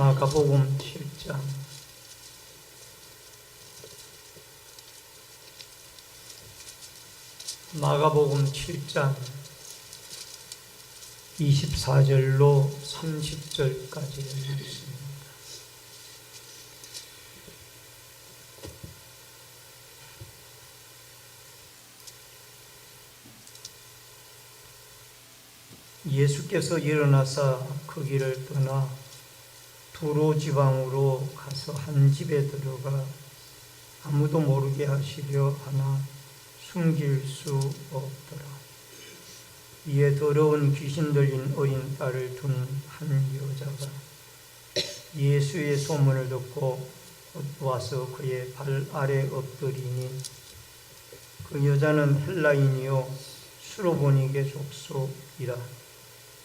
마가복음 7장 마가복음 7장 24절로 30절까지의 말씀입니다. 예수께서 일어나사 그 길을 떠나 두로 지방으로 가서 한 집에 들어가 아무도 모르게 하시려 하나 숨길 수 없더라. 이에 더러운 귀신 들린 어린 딸을 둔 한 여자가 예수의 소문을 듣고 곧 와서 그의 발 아래 엎드리니, 그 여자는 헬라인이요 수로보니게 족속이라.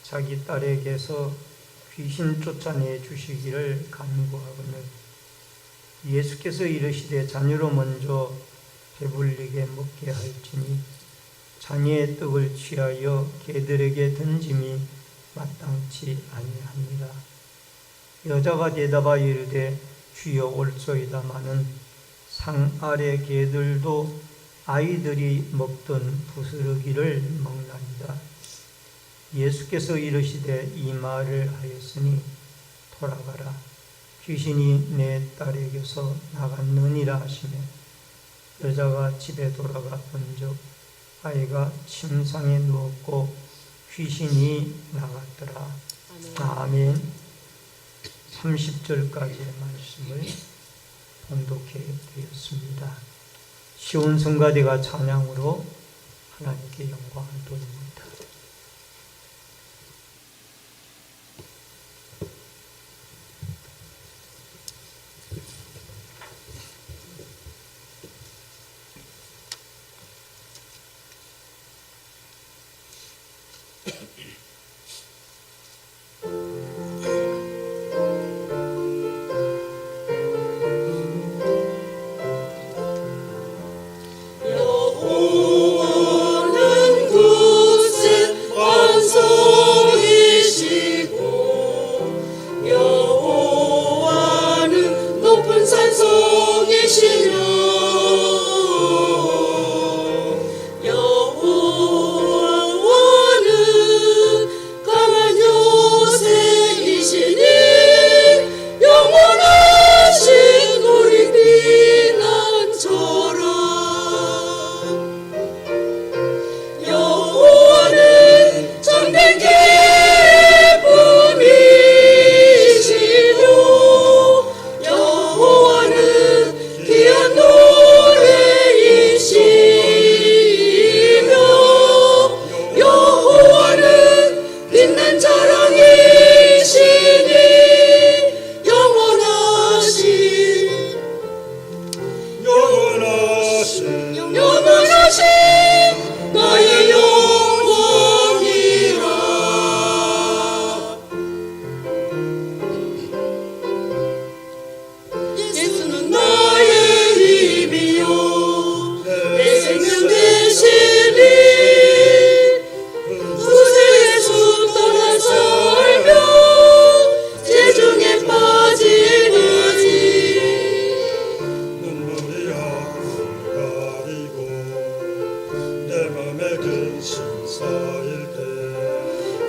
자기 딸에게서 귀신 쫓아내 주시기를 간구하거늘 예수께서 이르시되 자녀로 먼저 배불리게 먹게 할지니 자녀의 떡을 취하여 개들에게 던짐이 마땅치 아니합니다. 여자가 대답하여 이르되 주여 올소이다마는 상 아래 개들도 아이들이 먹던 부스러기를 먹나이다. 예수께서 이르시되 이 말을 하였으니 돌아가라, 귀신이 내 딸에게서 나갔느니라 하시며 여자가 집에 돌아가 본즉 아이가 침상에 누웠고 귀신이 나갔더라. 아멘. 30절까지의 말씀을 봉독해 드렸습니다. 시온 성가대가 찬양으로 하나님께 영광을 돌립니다.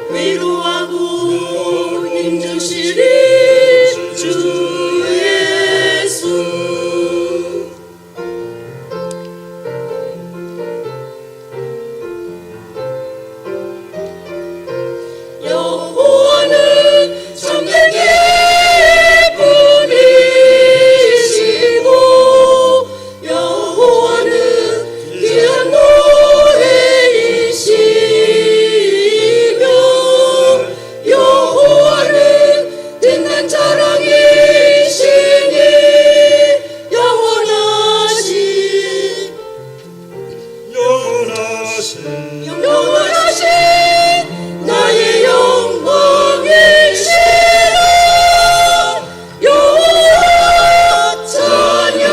위로하고 힘주시리 주 예수. 여호와는 참된 계분이시고 여호와는 귀한 노래이시며 여호와는 빛난 자랑이시니 영원하신 나의 영광이시라. 여호와 찬양하오멘.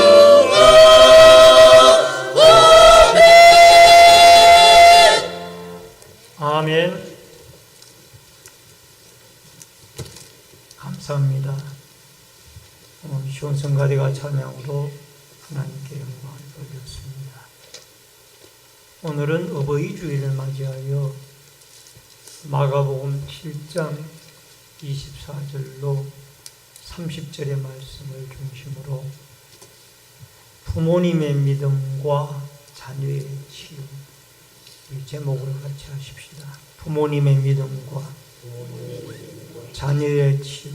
아멘. 감사합니다. 시온 성가대가 찬양으로 하나님께 영광을 돌렸습니다. 오늘은 어버이 주일을 맞이하여 마가복음 7장 24절로 30절의 말씀을 중심으로 부모님의 믿음과 자녀의 치유, 이 제목을 같이 하십시다. 부모님의 믿음과 자녀의 치유.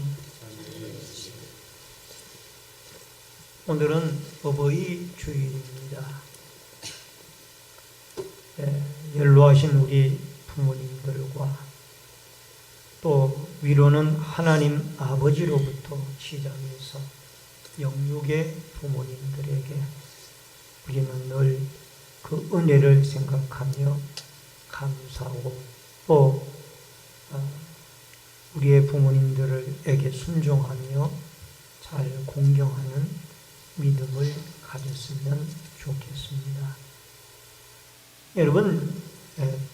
오늘은 어버이 주일입니다. 연로하신 우리 부모님들과 또 위로는 하나님 아버지로부터 시작해서 영육의 부모님들에게 우리는 늘 그 은혜를 생각하며 감사하고 또 우리의 부모님들에게 순종하며 잘 공경하는 믿음을 가졌으면 좋겠습니다. 여러분,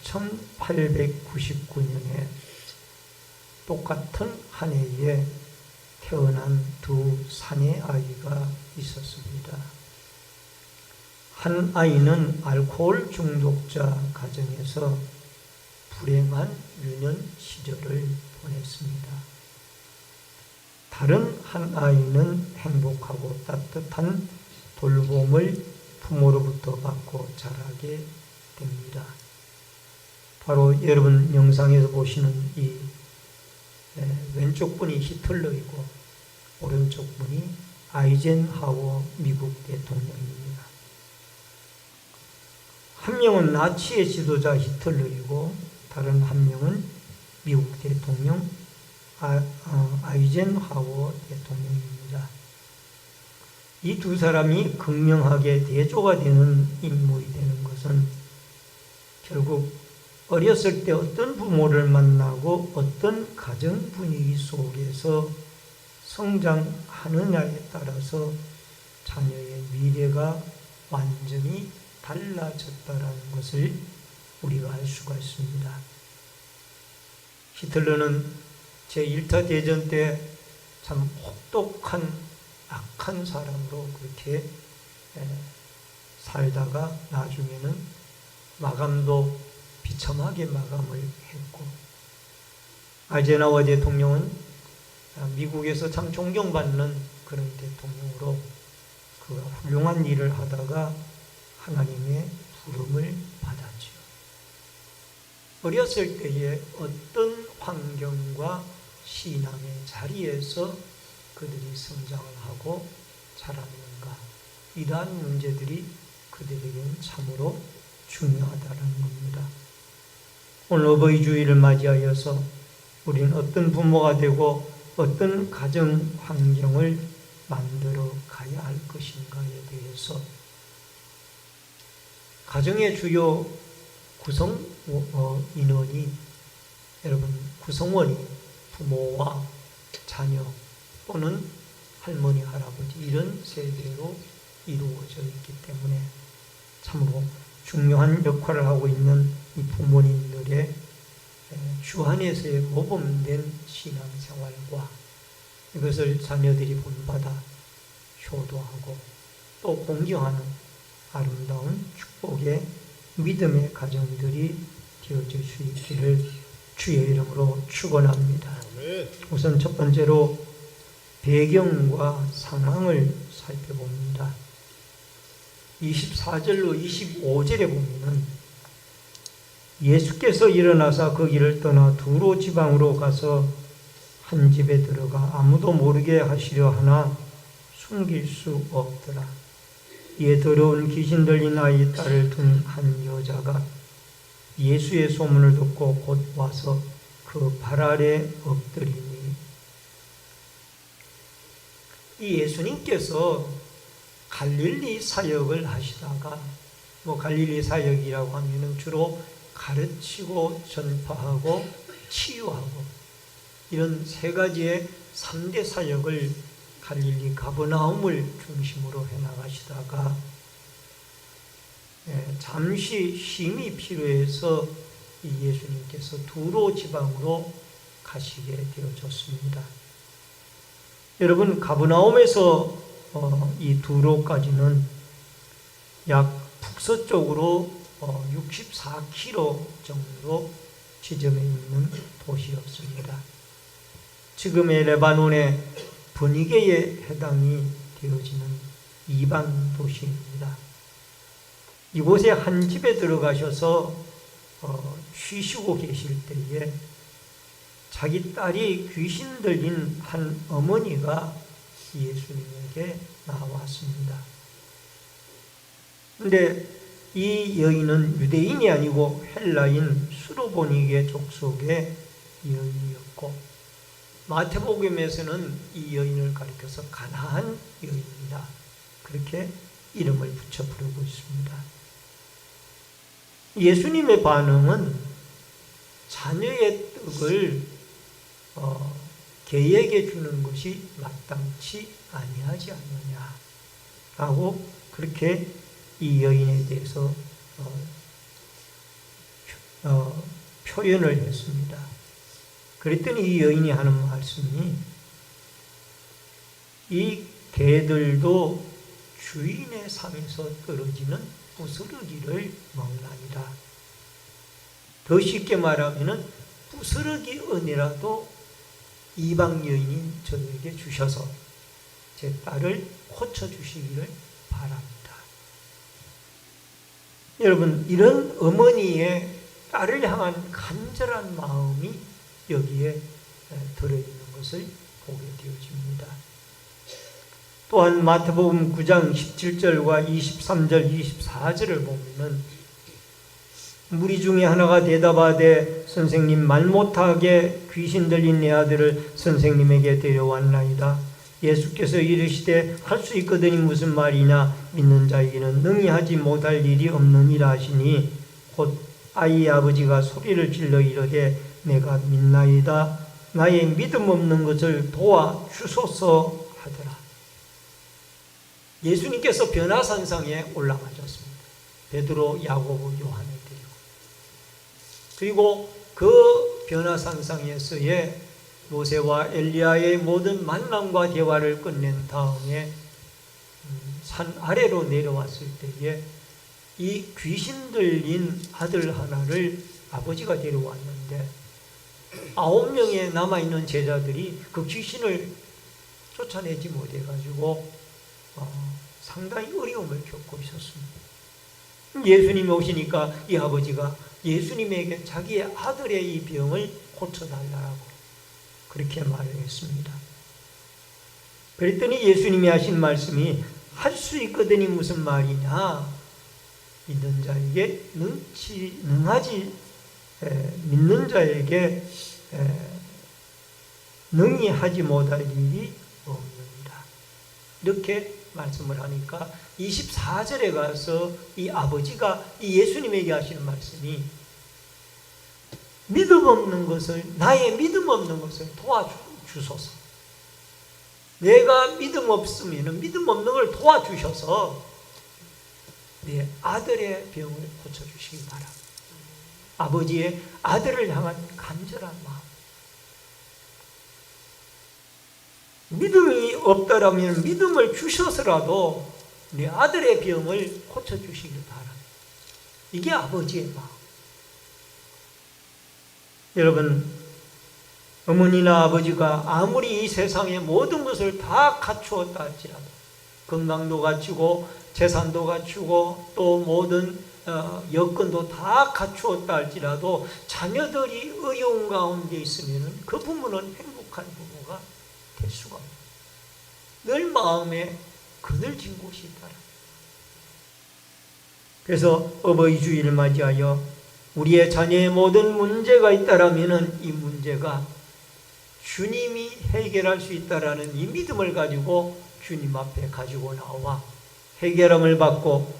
1899년에 똑같은 한 해에 태어난 두 사내 아이가 있었습니다. 한 아이는 알코올 중독자 가정에서 불행한 유년 시절을 보냈습니다. 다른 한 아이는 행복하고 따뜻한 돌봄을 부모로부터 받고 자라게 됩니다. 바로 여러분 영상에서 보시는 이 왼쪽 분이 히틀러이고 오른쪽 분이 아이젠하워 미국 대통령입니다. 한 명은 나치의 지도자 히틀러이고 다른 한 명은 미국 대통령 아이젠하워 대통령입니다. 이 두 사람이 극명하게 대조가 되는 인물이 되는 것은 결국 어렸을 때 어떤 부모를 만나고 어떤 가정 분위기 속에서 성장하느냐에 따라서 자녀의 미래가 완전히 달라졌다라는 것을 우리가 알 수가 있습니다. 히틀러는 제1차 대전 때 참 혹독한 악한 사람으로 그렇게 살다가 나중에는 마감도 비참하게 마감을 했고, 아이젠하워 대통령은 미국에서 참 존경받는 그런 대통령으로 그가 훌륭한 일을 하다가 하나님의 부름을 받았지요. 어렸을 때에 어떤 환경과 신앙의 자리에서 그들이 성장을 하고 자랐는가, 이러한 문제들이 그들에게는 참으로 중요하다는 겁니다. 오늘 어버이 주일을 맞이하여서 우리는 어떤 부모가 되고 어떤 가정 환경을 만들어 가야 할 것인가에 대해서 가정의 주요 구성 인원이 여러분 구성원이 부모와 자녀 또는 할머니, 할아버지 이런 세대로 이루어져 있기 때문에 참으로 중요한 역할을 하고 있는 이 부모님들의 주 안에서의 모범된 신앙생활과 이것을 자녀들이 본받아 효도하고 또 공경하는 아름다운 축복의 믿음의 가정들이 되어질 수 있기를 주의 이름으로 축원합니다. 우선 첫 번째로 배경과 상황을 살펴봅니다. 24절로 25절에 보면은 예수께서 일어나사 그 길을 떠나 두로 지방으로 가서 한 집에 들어가 아무도 모르게 하시려 하나 숨길 수 없더라. 이에 더러운 귀신 들린 아이 딸을 둔 한 여자가 예수의 소문을 듣고 곧 와서 그 발 아래 엎드리니, 이 예수님께서 갈릴리 사역을 하시다가 갈릴리 사역이라고 하면은 주로 가르치고 전파하고 치유하고 이런 세 가지의 3대 사역을 갈릴리 가버나움을 중심으로 해나가시다가 잠시 쉼이 필요해서 이 예수님께서 두로 지방으로 가시게 되어졌습니다. 여러분, 가브나움에서 이 두로까지는 약 북서쪽으로 64km 정도 지점에 있는 도시였습니다. 지금의 레바논의 분위기에 해당이 되어지는 이방 도시입니다. 이곳에 한 집에 들어가셔서 쉬시고 계실 때에 자기 딸이 귀신 들린 한 어머니가 예수님에게 나왔습니다. 그런데 이 여인은 유대인이 아니고 헬라인 수로보니게 족속의 여인이었고, 마태복음에서는 이 여인을 가리켜서 가나안 여인이다, 그렇게 이름을 붙여 부르고 있습니다. 예수님의 반응은 자녀의 떡을 개에게 주는 것이 마땅치 아니하지 않느냐라고 그렇게 이 여인에 대해서 표현을 했습니다. 그랬더니 이 여인이 하는 말씀이, 이 개들도 주인의 상에서 떨어지는 부스러기를 먹나니라. 더 쉽게 말하면 부스러기 은이라도 이방 여인인 저에게 주셔서 제 딸을 고쳐주시기를 바랍니다. 여러분, 이런 어머니의 딸을 향한 간절한 마음이 여기에 들어있는 것을 보게 되어집니다. 또한 마태복음 9장 17절과 23절, 24절을 보면은 무리 중에 하나가 대답하되 선생님, 말 못하게 귀신 들린 내 아들을 선생님에게 데려왔나이다. 예수께서 이르시되 할 수 있거든이 무슨 말이냐, 믿는 자에게는 능히 하지 못할 일이 없느니라 하시니, 곧 아이의 아버지가 소리를 질러 이르되 내가 믿나이다, 나의 믿음 없는 것을 도와주소서 하더라. 예수님께서 변화산상에 올라가셨습니다. 베드로, 야고보, 요한을 데리고. 그리고 그 변화산상에서의 모세와 엘리야의 모든 만남과 대화를 끝낸 다음에 산 아래로 내려왔을 때에 이 귀신 들린 아들 하나를 아버지가 데려왔는데 9명의 남아있는 제자들이 그 귀신을 쫓아내지 못해가지고 상당히 어려움을 겪고 있었습니다. 예수님이 오시니까 이 아버지가 예수님에게 자기의 아들의 이 병을 고쳐달라고 그렇게 말을 했습니다. 그랬더니 예수님이 하신 말씀이 할 수 있거든이 무슨 말이냐, 믿는 자에게 믿는 자에게 능히 하지 못할 일이 없느니라, 이렇게 말씀을 하니까 24절에 가서 이 아버지가 이 예수님에게 하시는 말씀이, 나의 믿음 없는 것을 도와주소서. 내가 믿음 없으면 믿음 없는 걸 도와주셔서 내 아들의 병을 고쳐주시기 바랍니다. 아버지의 아들을 향한 간절한 마음. 믿음이 없다라면 믿음을 주셔서라도 내 아들의 병을 고쳐주시기 바랍니다. 이게 아버지의 마음. 여러분, 어머니나 아버지가 아무리 이 세상의 모든 것을 다 갖추었다 할지라도, 건강도 갖추고 재산도 갖추고 또 모든 여건도 다 갖추었다 할지라도 자녀들이 어려운 가운데 있으면 그 부모는 행복한 부모가 될 수가 없습니다. 늘 마음에 그늘진 곳이 있다. 그래서 어버이 주일을 맞이하여 우리의 자녀의 모든 문제가 있다라면 이 문제가 주님이 해결할 수 있다라는 이 믿음을 가지고 주님 앞에 가지고 나와 해결함을 받고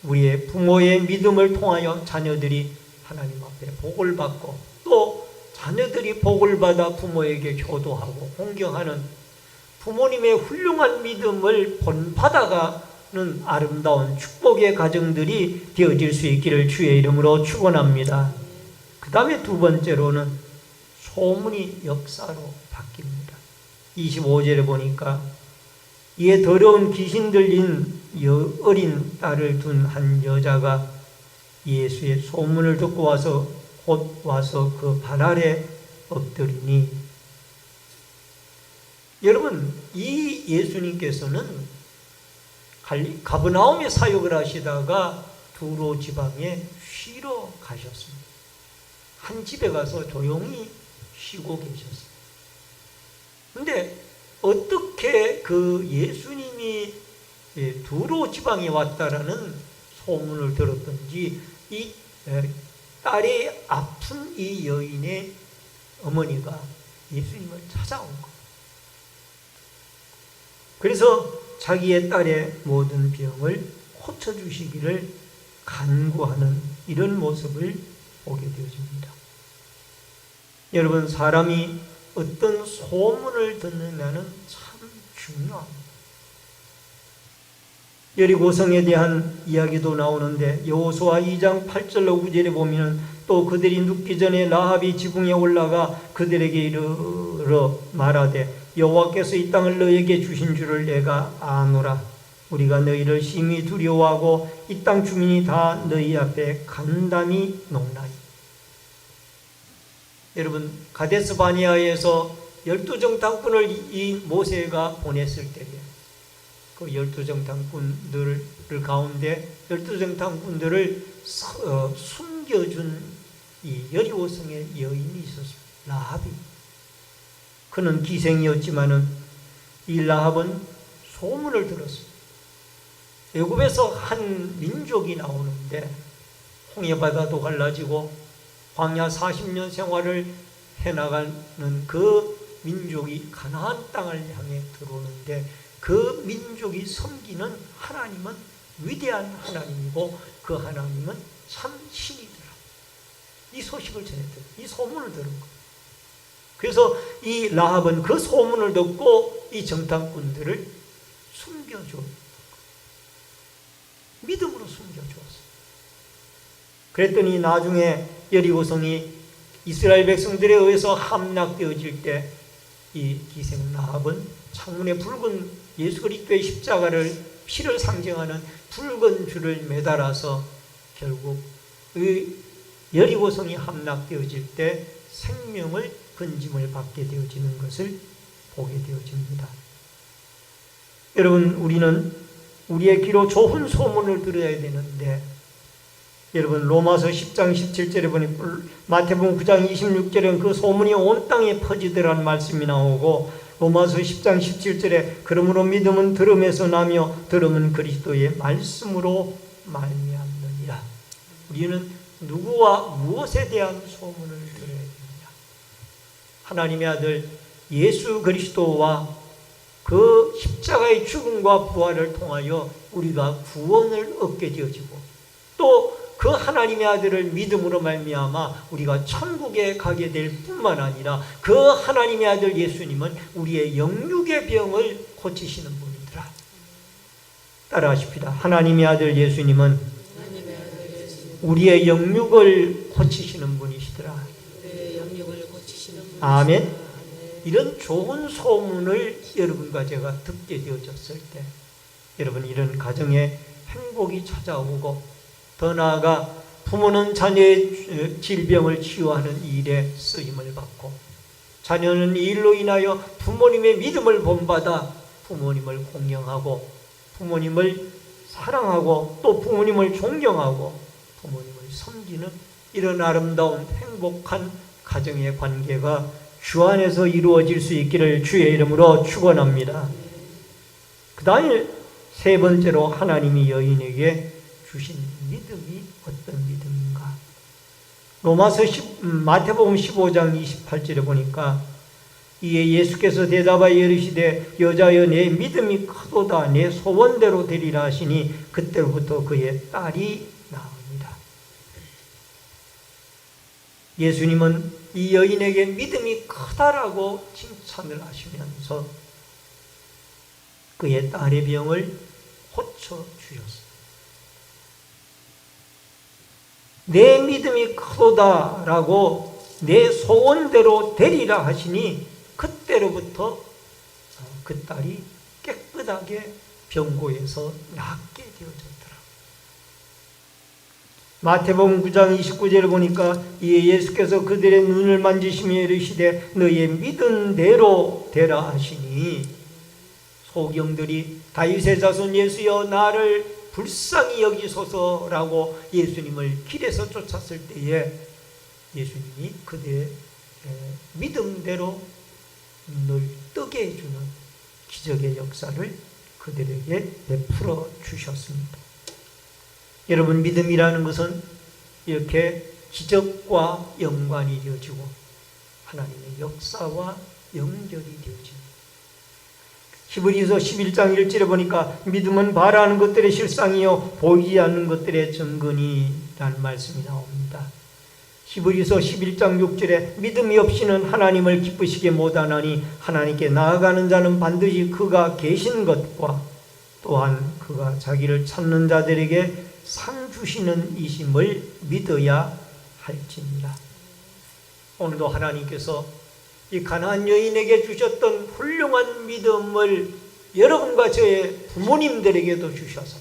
우리의 부모의 믿음을 통하여 자녀들이 하나님 앞에 복을 받고 또 자녀들이 복을 받아 부모에게 효도하고 공경하는 부모님의 훌륭한 믿음을 본받아가는 아름다운 축복의 가정들이 되어질 수 있기를 주의 이름으로 축원합니다. 그 다음에 두 번째로는 소문이 역사로 바뀝니다. 25절에 보니까 이에 더러운 귀신 들린 어린 딸을 둔 한 여자가 예수의 소문을 듣고 와서 곧 와서 그 발 아래 엎드리니, 여러분, 이 예수님께서는 가버나움에 사역을 하시다가 두로 지방에 쉬러 가셨습니다. 한 집에 가서 조용히 쉬고 계셨어요. 근데 어떻게 그 예수님이 두로 지방에 왔다라는 소문을 들었던지 이 딸이 아픈 이 여인의 어머니가 예수님을 찾아온 거예요. 그래서 자기의 딸의 모든 병을 고쳐주시기를 간구하는 이런 모습을 보게 되어집니다. 여러분, 사람이 어떤 소문을 듣느냐는 참 중요합니다. 여리고성에 대한 이야기도 나오는데 여호수아 2장 8절로 9절에 보면 또 그들이 눕기 전에 라합이 지붕에 올라가 그들에게 이르러 말하되 여호와께서 이 땅을 너에게 주신 줄을 내가 아노라. 우리가 너희를 심히 두려워하고 이 땅 주민이 다 너희 앞에 간담이 녹나니. 여러분, 가데스 바네아에서 12정탐꾼을 이 모세가 보냈을 때에 그 12정탐꾼들 가운데 12정탐꾼들을 숨겨준 이 여리고성의 여인이 있었습니다. 라합이. 그는 기생이었지만은 이 라합은 소문을 들었습니다. 애굽에서 한 민족이 나오는데 홍해바다도 갈라지고 광야 40년 생활을 해나가는 그 민족이 가나안 땅을 향해 들어오는데 그 민족이 섬기는 하나님은 위대한 하나님이고 그 하나님은 참 신이더라. 이 소식을 전했더라. 이 소문을 들은 거예요. 그래서 이 라합은 그 소문을 듣고 이 정탐꾼들을 숨겨줘. 믿음으로 숨겨주었어요. 그랬더니 나중에 여리고성이 이스라엘 백성들에 의해서 함락되어질 때 이 기생 라합은 창문에 붉은 예수 그리스도의 십자가를 피를 상징하는 붉은 줄을 매달아서 결국 이 여리고성이 함락되어질 때 생명을 건짐을 받게 되어지는 것을 보게 되어집니다. 여러분, 우리는 우리의 귀로 좋은 소문을 들어야 되는데, 여러분, 로마서 10장 17절에 보니 마태복음 9장 26절에는 그 소문이 온 땅에 퍼지더라는 말씀이 나오고, 로마서 10장 17절에 그러므로 믿음은 들음에서 나며 들음은 그리스도의 말씀으로 말미암느니라. 우리는 누구와 무엇에 대한 소문을 들어야 되느냐? 하나님의 아들 예수 그리스도와 그 십자가의 죽음과 부활을 통하여 우리가 구원을 얻게 되어지고, 또 그 하나님의 아들을 믿음으로 말미암아 우리가 천국에 가게 될 뿐만 아니라 그 하나님의 아들 예수님은 우리의 영육의 병을 고치시는 분이더라. 따라하십시다. 하나님의 아들 예수님은 우리의 영육을 고치시는 분이시더라. 아멘. 이런 좋은 소문을 여러분과 제가 듣게 되어졌을 때, 여러분, 이런 가정에 행복이 찾아오고, 더 나아가 부모는 자녀의 질병을 치유하는 일에 쓰임을 받고, 자녀는 이 일로 인하여 부모님의 믿음을 본받아 부모님을 공경하고 부모님을 사랑하고 또 부모님을 존경하고 부모님을 섬기는 이런 아름다운 행복한 가정의 관계가 주 안에서 이루어질 수 있기를 주의 이름으로 축원합니다. 그 다음에 세 번째로 하나님이 여인에게 주신 믿음이 어떤 믿음인가? 마태복음 15장 28절에 보니까 이에 예수께서 대답하여 이르시되 여자여 내 믿음이 크도다 내 소원대로 되리라 하시니 그때부터 그의 딸이 나옵니다. 예수님은 이 여인에게 믿음이 크다라고 칭찬을 하시면서 그의 딸의 병을 고쳐주셨습니다. 내 믿음이 크도다라고 내 소원대로 되리라 하시니 그때로부터 그 딸이 깨끗하게 병고에서 낫게 되어졌더라. 마태복음 9장 29절을 보니까 이에 예수께서 그들의 눈을 만지시며 이르시되 너희의 믿은 대로 되라 하시니 소경들이 다윗의 자손 예수여 나를 불쌍히 여기소서라고 예수님을 길에서 쫓았을 때에 예수님이 그들의 믿음대로 눈을 뜨게 해주는 기적의 역사를 그들에게 베풀어 주셨습니다. 여러분, 믿음이라는 것은 이렇게 기적과 연관이 되어지고 하나님의 역사와 연결이 되어집니다. 히브리서 11장 1절에 보니까 믿음은 바라는 것들의 실상이요 보이지 않는 것들의 증거니라는 말씀이 나옵니다. 히브리서 11장 6절에 믿음이 없이는 하나님을 기쁘시게 못하나니 하나님께 나아가는 자는 반드시 그가 계신 것과 또한 그가 자기를 찾는 자들에게 상 주시는 이심을 믿어야 할지니라. 오늘도 하나님께서 이 가나안 여인에게 주셨던 훌륭한 믿음을 여러분과 저의 부모님들에게도 주셔서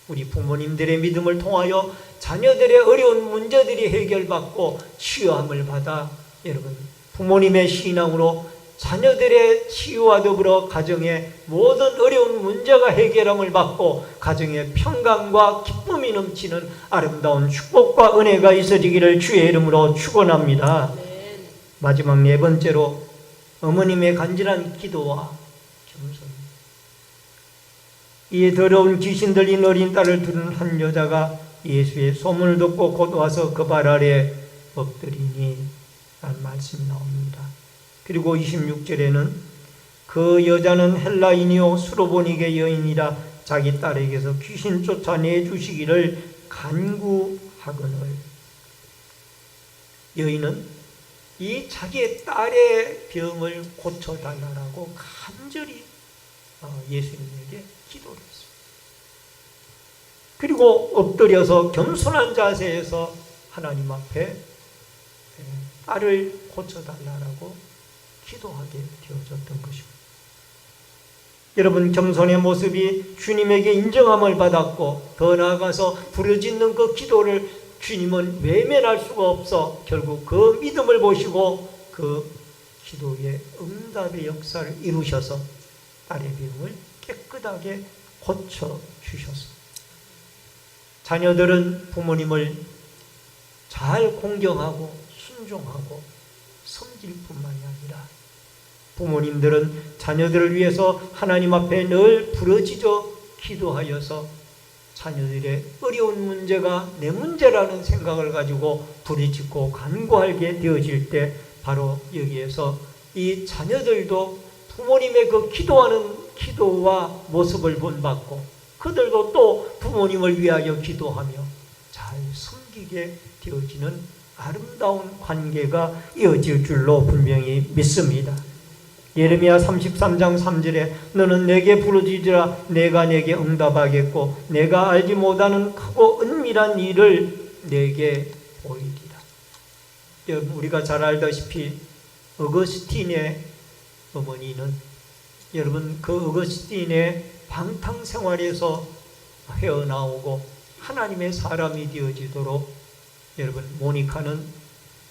우리 부모님들의 믿음을 통하여 자녀들의 어려운 문제들이 해결받고 치유함을 받아 여러분 부모님의 신앙으로 자녀들의 치유와 더불어 가정의 모든 어려운 문제가 해결함을 받고 가정의 평강과 기쁨이 넘치는 아름다운 축복과 은혜가 있어지기를 주의 이름으로 축원합니다. 마지막 네 번째로 어머님의 간절한 기도와 겸손. 이 더러운 귀신 들린 어린 딸을 두른 한 여자가 예수의 소문을 듣고 곧 와서 그 발 아래 엎드리니 라는 말씀이 나옵니다. 그리고 26절에는 그 여자는 헬라인이요 수로보니게 여인이라 자기 딸에게서 귀신 쫓아내 주시기를 간구하거늘. 여인은 이 자기의 딸의 병을 고쳐달라고 간절히 예수님에게 기도를 했습니다. 그리고 엎드려서 겸손한 자세에서 하나님 앞에 딸을 고쳐달라고 기도하게 되어졌던 것입니다. 여러분, 겸손의 모습이 주님에게 인정함을 받았고 더 나아가서 부르짖는 그 기도를 주님은 외면할 수가 없어 결국 그 믿음을 보시고 그 기도의 응답의 역사를 이루셔서 딸의 병을 깨끗하게 고쳐주셨습니다. 자녀들은 부모님을 잘 공경하고 순종하고 섬길 뿐만이 아니라 부모님들은 자녀들을 위해서 하나님 앞에 늘 부르짖어 기도하여서 자녀들의 어려운 문제가 내 문제라는 생각을 가지고 부르짖고 간구하게 되어질 때 바로 여기에서 이 자녀들도 부모님의 그 기도하는 기도와 모습을 본받고 그들도 또 부모님을 위하여 기도하며 잘 섬기게 되어지는 아름다운 관계가 이어질 줄로 분명히 믿습니다. 예레미야 33장 3절에 너는 내게 부르짖으라 내가 내게 응답하겠고 내가 알지 못하는 크고 은밀한 일을 내게 보이리라. 우리가 잘 알다시피 어거스틴의 어머니는 여러분 그 어거스틴의 방탕생활에서 헤어나오고 하나님의 사람이 되어지도록 여러분 모니카는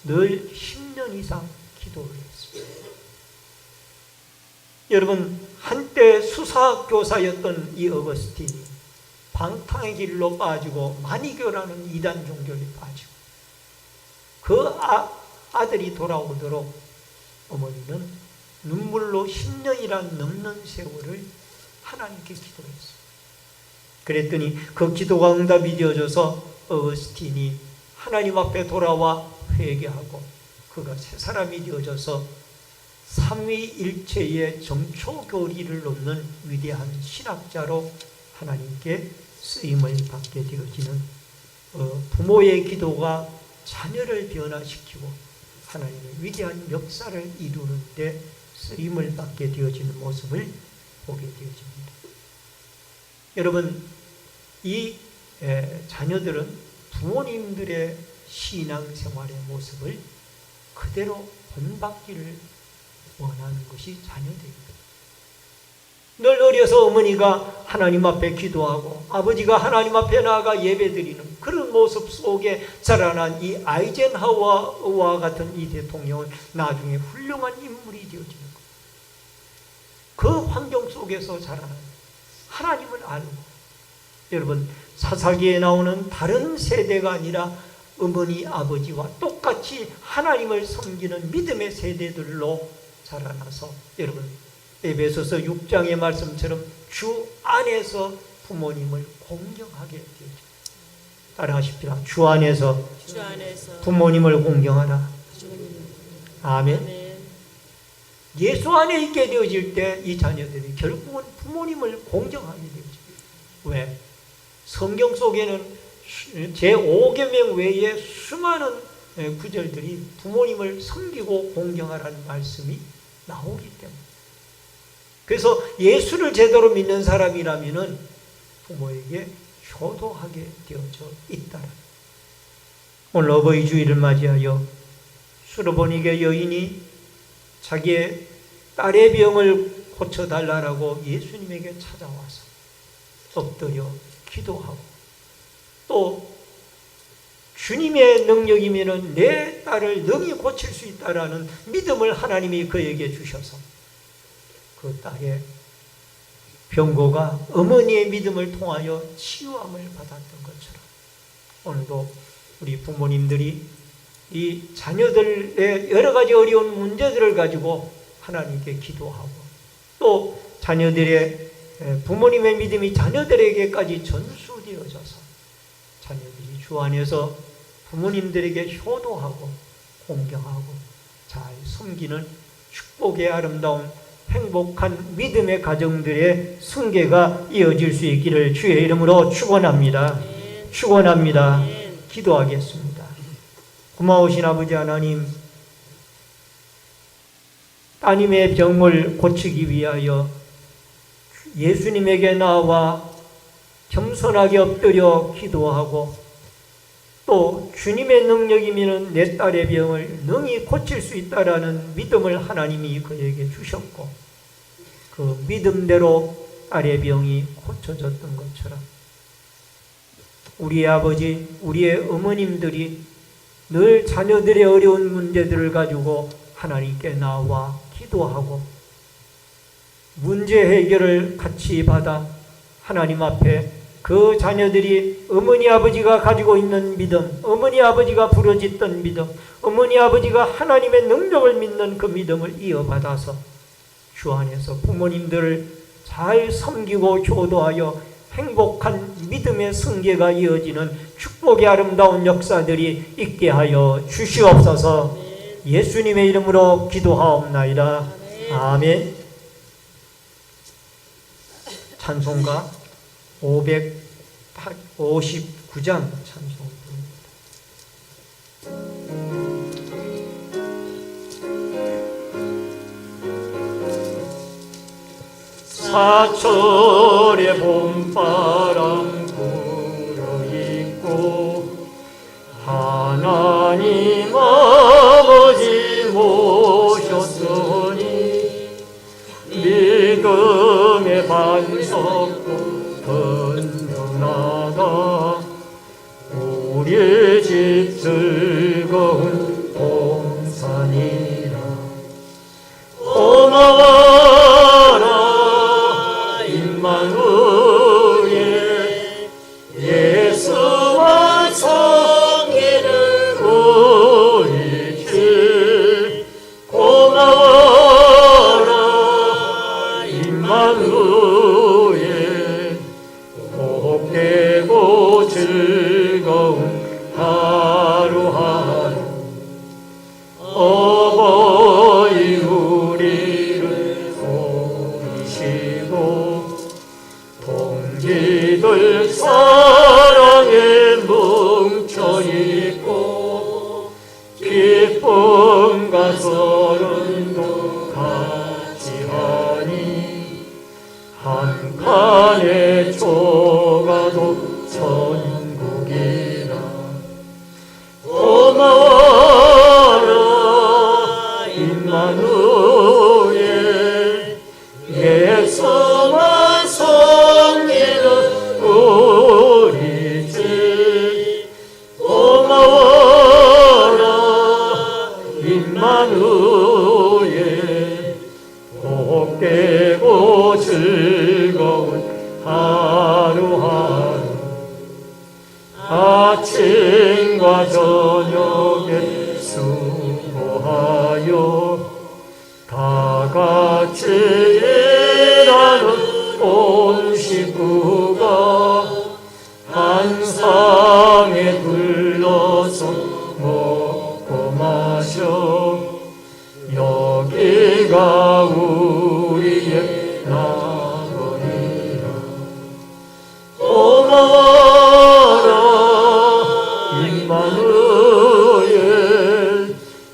늘 10년 이상 기도를 했습니다. 여러분 한때 수사교사였던 이 어거스틴이 방탕의 길로 빠지고 마니교라는 이단 종교에 빠지고 그 아들이 돌아오도록 어머니는 눈물로 10년이란 넘는 세월을 하나님께 기도했어요. 그랬더니 그 기도가 응답이 되어져서 어거스틴이 하나님 앞에 돌아와 회개하고 그가 새 사람이 되어져서 삼위일체의 정초교리를 놓는 위대한 신학자로 하나님께 쓰임을 받게 되어지는 부모의 기도가 자녀를 변화시키고 하나님의 위대한 역사를 이루는 데 쓰임을 받게 되어지는 모습을 보게 되어집니다. 여러분, 이 자녀들은 부모님들의 신앙생활의 모습을 그대로 본받기를 원하는 것이 자녀들입니다. 어려서 어머니가 하나님 앞에 기도하고 아버지가 하나님 앞에 나아가 예배드리는 그런 모습 속에 자라난 이 아이젠하워와 같은 이 대통령은 나중에 훌륭한 인물이 되어지는 거예요. 그 환경 속에서 자라는 하나님을 알고, 여러분 사사기에 나오는 다른 세대가 아니라 어머니 아버지와 똑같이 하나님을 섬기는 믿음의 세대들로 자라나서, 여러분 에베소서 6장의 말씀처럼 주 안에서 부모님을 공경하게 되죠. 따라하십시다. 주 안에서 부모님을 공경하라. 아멘. 예수 안에 있게 되어질 때 이 자녀들이 결국은 부모님을 공경하게 되죠. 왜? 성경 속에는 제5계명 외에 수많은 구절들이 부모님을 섬기고 공경하라는 말씀이 나오기 때문에, 그래서 예수를 제대로 믿는 사람이라면 부모에게 효도하게 되어져 있다. 오늘 어버이 주일을 맞이하여 수르보니게 여인이 자기의 딸의 병을 고쳐달라고 예수님에게 찾아와서 엎드려 기도하고, 또 주님의 능력이면 내 딸을 능히 고칠 수 있다라는 믿음을 하나님이 그에게 주셔서 그 딸의 병고가 어머니의 믿음을 통하여 치유함을 받았던 것처럼, 오늘도 우리 부모님들이 이 자녀들의 여러 가지 어려운 문제들을 가지고 하나님께 기도하고, 또 자녀들의 부모님의 믿음이 자녀들에게까지 전수되어져서 자녀들이 주 안에서 부모님들에게 효도하고 공경하고 잘 섬기는 축복의 아름다운 행복한 믿음의 가정들의 승계가 이어질 수 있기를 주의 이름으로 축원합니다. 축원합니다. 기도하겠습니다. 고마우신 아버지 하나님, 따님의 병을 고치기 위하여 예수님에게 나와 겸손하게 엎드려 기도하고, 또 주님의 능력이면 내 딸의 병을 능히 고칠 수 있다라는 믿음을 하나님이 그에게 주셨고, 그 믿음대로 딸의 병이 고쳐졌던 것처럼 우리의 아버지, 우리의 어머님들이 늘 자녀들의 어려운 문제들을 가지고 하나님께 나와 기도하고 문제 해결을 같이 받아 하나님 앞에 그 자녀들이 어머니 아버지가 가지고 있는 믿음, 어머니 아버지가 부르짖던 믿음, 어머니 아버지가 하나님의 능력을 믿는 그 믿음을 이어받아서 주 안에서 부모님들을 잘 섬기고 효도하여 행복한 믿음의 승계가 이어지는 축복의 아름다운 역사들이 있게 하여 주시옵소서. 예수님의 이름으로 기도하옵나이다. 아멘. 찬송가 559장 찬송입니다. 사철의 봄바람 불어있고 하나님 아버지 모셨으니 믿음의 반석고 든든하다. 우리의 집 즐거운 동산이라. 고마워라 임마누엘, 예수와 성계를 우리 주. 고마워라 임마누엘, 복되고 즐거운 하루하루. 어버이 우리를 보이시고 동지들 사랑에 뭉쳐있고 기쁨과 서른도 같이하니 한 칸의 조가도 천국이라. 고마워라 임마누엘, 예수만 힘되고 즐거운 하루하루 아침과 저녁에 수고하여 다 같이 일하는 온 식구가 한 상에 둘러서 먹고 마셔 여기가 우리의 낙원이라. 고마워라 임마누엘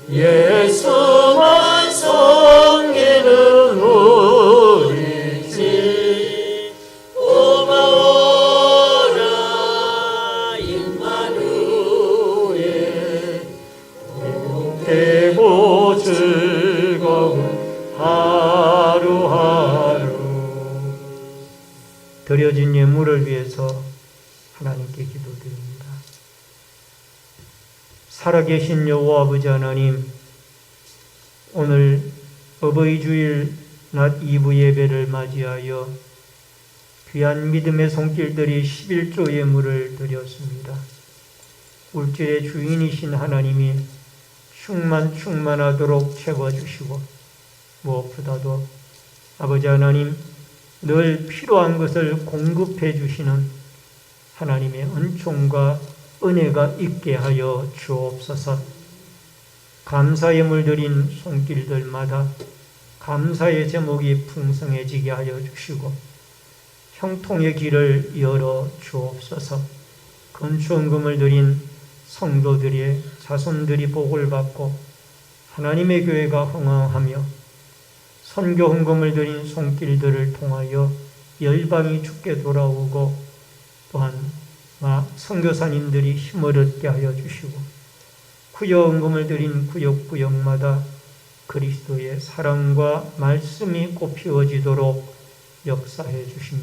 예수만 섬기는 우리 집. 고마워라 임마누엘 행복되고 즐거운 하루하루. 드려진 예물을 위해서 하나님께 기도드립니다. 살아계신 여호와 아버지 하나님, 오늘 어버이 주일 낮 2부 예배를 맞이하여 귀한 믿음의 손길들이 11조 예물을 드렸습니다. 물질의 주인이신 하나님이 충만하도록 채워주시고, 무엇보다도 아버지 하나님 늘 필요한 것을 공급해 주시는 하나님의 은총과 은혜가 있게 하여 주옵소서. 감사의 물들인 손길들마다 감사의 제목이 풍성해지게 하여 주시고 형통의 길을 열어 주옵소서. 건축금을 드린 성도들의 자손들이 복을 받고 하나님의 교회가 흥황하며 선교 헌금을 드린 손길들을 통하여 열방이 주께 돌아오고 또한 선교사님들이 힘을 얻게 하여 주시고 구역 헌금을 드린 구역마다 그리스도의 사랑과 말씀이 꽃피워지도록 역사해 주시며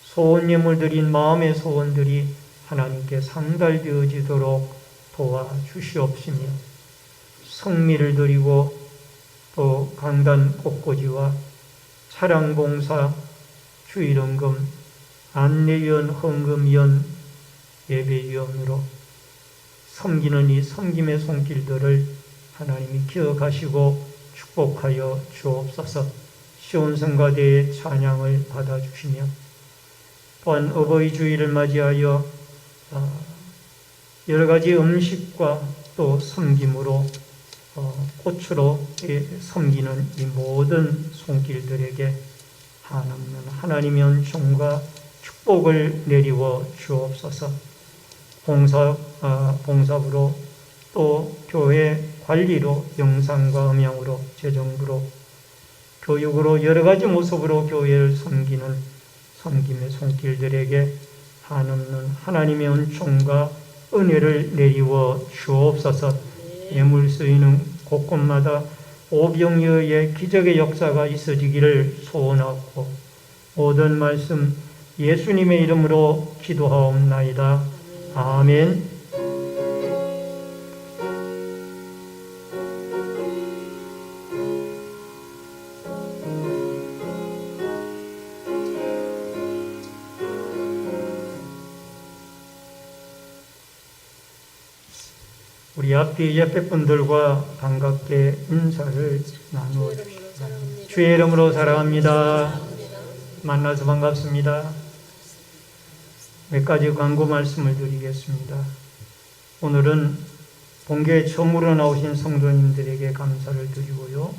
소원 예물 드린 마음의 소원들이 하나님께 상달되어지도록 도와주시옵시며 성미를 드리고 또 강단 꽃꽂이와 차량봉사, 주일헌금, 안내위원, 헌금위원, 예배위원으로 섬기는 이 섬김의 손길들을 하나님이 기억하시고 축복하여 주옵소서. 시온성가대의 찬양을 받아주시며 또한 어버이 주일을 맞이하여 여러 가지 음식과 또 섬김으로 꽃으로 섬기는 이 모든 손길들에게 한없는 하나님의 은총과 축복을 내리워 주옵소서. 봉사부로 또 교회 관리로 영상과 음향으로 재정부로 교육으로 여러 가지 모습으로 교회를 섬기는 섬김의 손길들에게 한없는 하나님의 은총과 은혜를 내리워 주옵소서. 예물 쓰이는 곳곳마다 오병이어의 기적의 역사가 있어지기를 소원하고 모든 말씀 예수님의 이름으로 기도하옵나이다. 아멘. 우리 앞뒤 옆에 분들과 반갑게 인사를 나누어 주시기 바랍니다. 주의 이름으로 사랑합니다. 만나서 반갑습니다. 몇 가지 광고 말씀을 드리겠습니다. 오늘은 본교에 처음으로 나오신 성도님들에게 감사를 드리고요.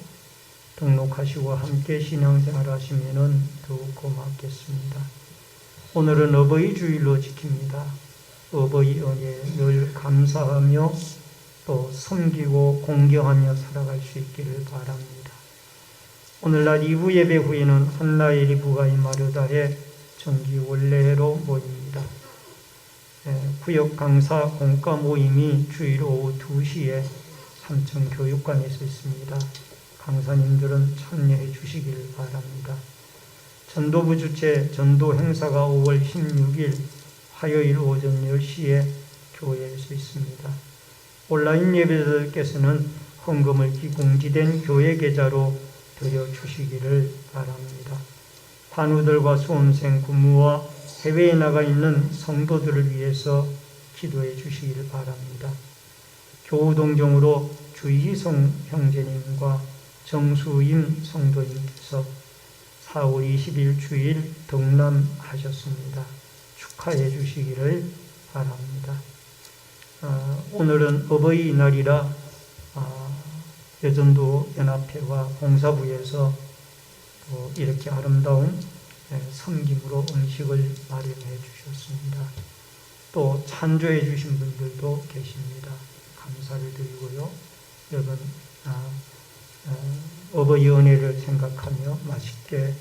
등록하시고 함께 신앙생활 하시면 더욱 고맙겠습니다. 오늘은 어버이 주일로 지킵니다. 어버이 은혜에 늘 감사하며 또 섬기고 공경하며 살아갈 수 있기를 바랍니다. 오늘날 2부 예배 후에는 한나엘이 부가이 마르다의 정기 원래로 모입니다. 구역 강사 공과 모임이 주일 오후 2시에 삼청 교육관에서 있습니다. 강사님들은 참여해 주시길 바랍니다. 전도부 주최 전도 행사가 5월 16일 화요일 오전 10시에 교회에서 있습니다. 온라인 예배자들께서는 헌금을 기공지된 교회 계좌로 드려주시기를 바랍니다. 환우들과 수험생, 군무와 해외에 나가 있는 성도들을 위해서 기도해 주시기를 바랍니다. 교우동정으로 주희성 형제님과 정수임 성도님께서 4월 20일 주일 등남하셨습니다. 축하해 주시기를 바랍니다. 오늘은 어버이날이라 여전도 연합회와 봉사부에서 이렇게 아름다운 섬김으로 음식을 마련해 주셨습니다. 또 찬조해 주신 분들도 계십니다. 감사를 드리고요. 여러분 어버이 은혜를 생각하며 맛있게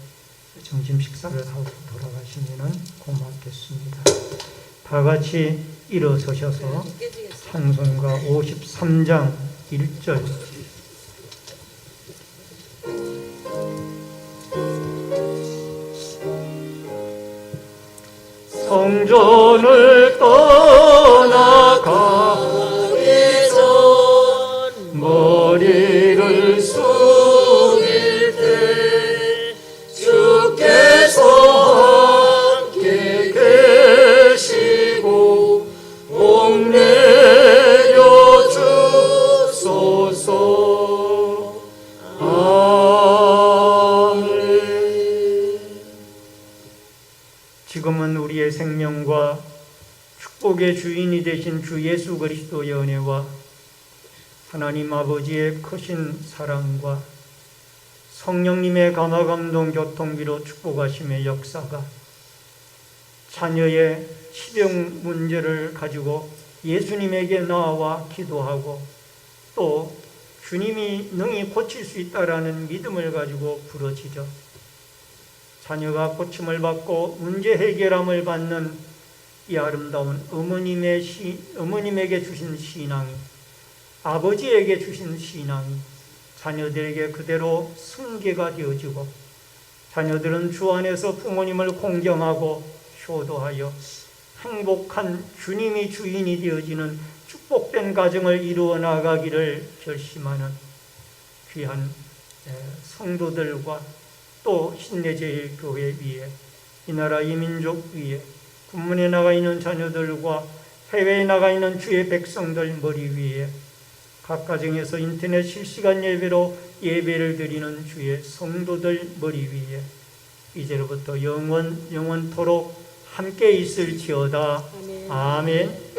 점심 식사를 하고 돌아가시면 고맙겠습니다. 다 같이 일어서셔서 찬송가 53장 1절 성전을 떠나가 머리를 숙일 때 주께서 함께 계시고 옥내려 주소서. 아멘. 지금은 우리의 생명과 축복의 주인이 되신 주 예수 그리스도의 은혜와 하나님 아버지의 크신 사랑과 성령님의 감화감동 교통비로 축복하심의 역사가 자녀의 치병 문제를 가지고 예수님에게 나와 기도하고 또 주님이 능히 고칠 수 있다라는 믿음을 가지고 부러지죠. 자녀가 고침을 받고 문제 해결함을 받는 이 아름다운 어머님에게 주신 신앙이, 아버지에게 주신 신앙이 자녀들에게 그대로 승계가 되어지고 자녀들은 주 안에서 부모님을 공경하고 효도하여 행복한 주님이 주인이 되어지는 축복된 가정을 이루어 나가기를 결심하는 귀한 성도들과 또 신내제일교회 위에, 이 나라 이 민족 위에, 군문에 나가 있는 자녀들과 해외에 나가 있는 주의 백성들 머리 위에, 각 가정에서 인터넷 실시간 예배로 예배를 드리는 주의 성도들 머리 위에 이제로부터 영원토록 함께 있을지어다. 아멘.